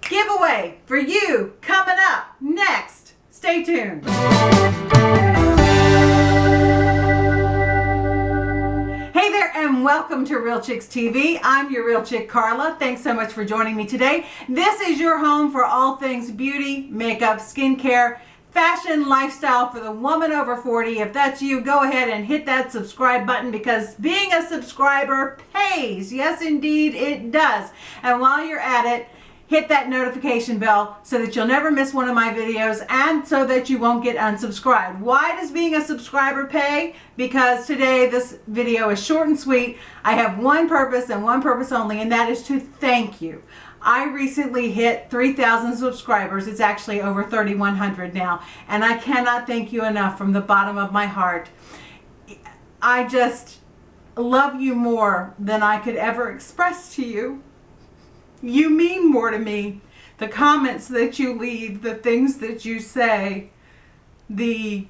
giveaway for you coming up next. Stay tuned. Hey there and welcome to Real Chicks TV. I'm your Real Chick Carla. Thanks so much for joining me today. This is your home for all things beauty, makeup, skincare, fashion, lifestyle for the woman over 40. If that's you, go ahead and hit that subscribe button because being a subscriber pays. Yes, indeed, it does. And while you're at it, hit that notification bell so that you'll never miss one of my videos and so that you won't get unsubscribed. Why does being a subscriber pay? Because today this video is short and sweet. I have one purpose and one purpose only, and that is to thank you. I recently hit 3,000 subscribers. It's actually over 3,100 now, and I cannot thank you enough from the bottom of my heart. I just love you more than I could ever express to you. You mean more to me. The comments that you leave, the things that you say, the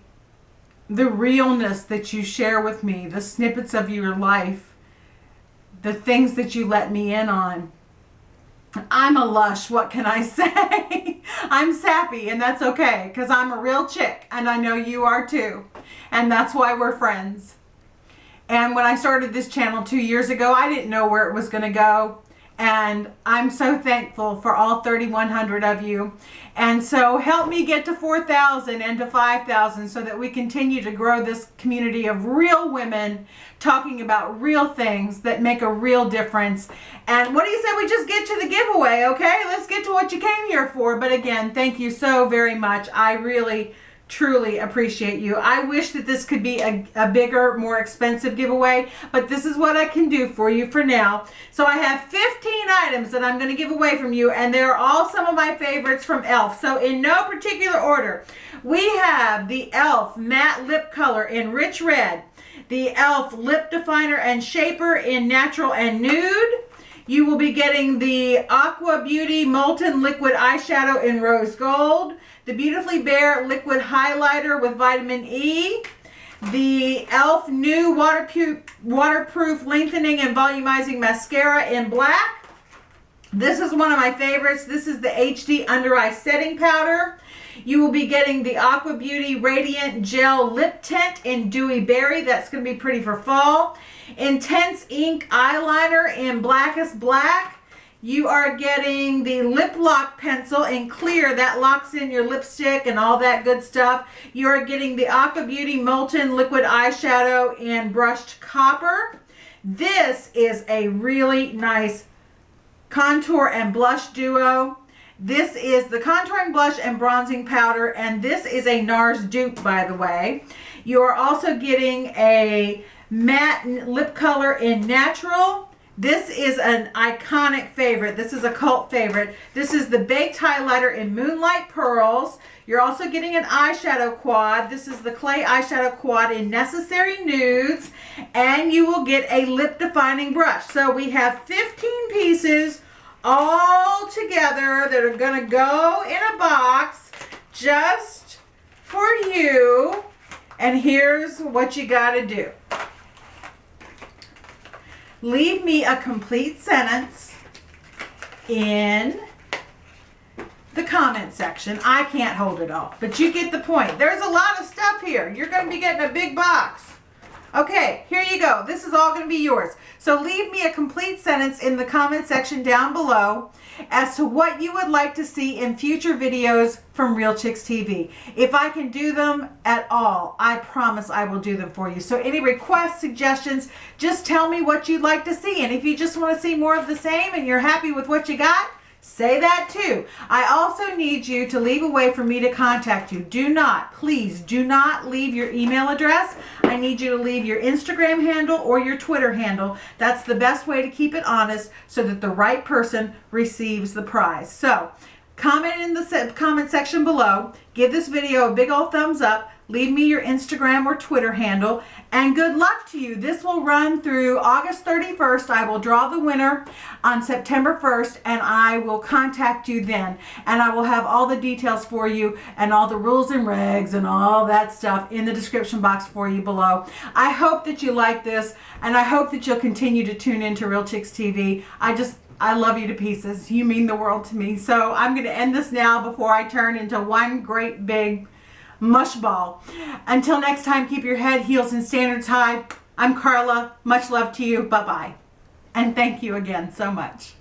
realness that you share with me, the snippets of your life, the things that you let me in on. I'm a lush, what can I say? I'm sappy, and that's okay, because I'm a real chick, and I know you are too. And that's why we're friends. And when I started this channel 2 years ago, I didn't know where it was going to go. And I'm so thankful for all 3,100 of you. And so help me get to 4,000 and to 5,000 so that we continue to grow this community of real women talking about real things that make a real difference. And what do you say we just get to the giveaway, okay? Let's get to what you came here for. But again, thank you so very much. I really truly appreciate you. I wish that this could be a bigger, more expensive giveaway, but this is what I can do for you for now. So I have 15 items that I'm going to give away from you, and they're all some of my favorites from e.l.f. So in no particular order, we have the e.l.f. matte lip color in rich red, the e.l.f. lip definer and shaper in natural and nude. You will be getting the Aqua Beauty Molten Liquid Eyeshadow in Rose Gold, the Beautifully Bare Liquid Highlighter with Vitamin E, the e.l.f. New Waterproof Lengthening and Volumizing Mascara in black. This is one of my favorites. This is the HD Under Eye Setting Powder. You will be getting the Aqua Beauty Radiant Gel Lip Tint in Dewy Berry. That's going to be pretty for fall. Intense Ink Eyeliner in Blackest Black. You are getting the Lip Lock Pencil in clear. That locks in your lipstick and all that good stuff. You are getting the Aqua Beauty Molten Liquid Eyeshadow in Brushed Copper. This is a really nice contour and blush duo. This is the contouring blush and bronzing powder, and this is a NARS dupe, by the way. You are also getting a matte lip color in natural. This is an iconic favorite. This is a cult favorite. This is the Baked Highlighter in Moonlight Pearls. You're also getting an eyeshadow quad. This is the Clay Eyeshadow Quad in Necessary Nudes. And you will get a lip defining brush. So we have 15 pieces all together that are going to go in a box just for you. And here's what you got to do. Leave me a complete sentence in the comment section. I can't hold it all, but you get the point. There's a lot of stuff here. You're going to be getting a big box. Okay, here you go. This is all going to be yours. So leave me a complete sentence in the comment section down below as to what you would like to see in future videos from Real Chicks TV. If I can do them at all, I promise I will do them for you. So any requests, suggestions, just tell me what you'd like to see. And if you just want to see more of the same and you're happy with what you got, say that too. I also need you to leave a way for me to contact you. Do not, please do not leave your email address. I need you to leave your Instagram handle or your Twitter handle. That's the best way to keep it honest so that the right person receives the prize. So comment in the comment section below. Give this video a big old thumbs up. Leave me your Instagram or Twitter handle, and good luck to you. This will run through August 31st. I will draw the winner on September 1st, and I will contact you then. And I will have all the details for you and all the rules and regs and all that stuff in the description box for you below. I hope that you like this, and I hope that you'll continue to tune into Real Chicks TV. I love you to pieces. You mean the world to me. So I'm going to end this now before I turn into one great big mush ball. Until next time, keep your head, heels, and standards high. I'm Carla. Much love to you. Bye-bye. And thank you again so much.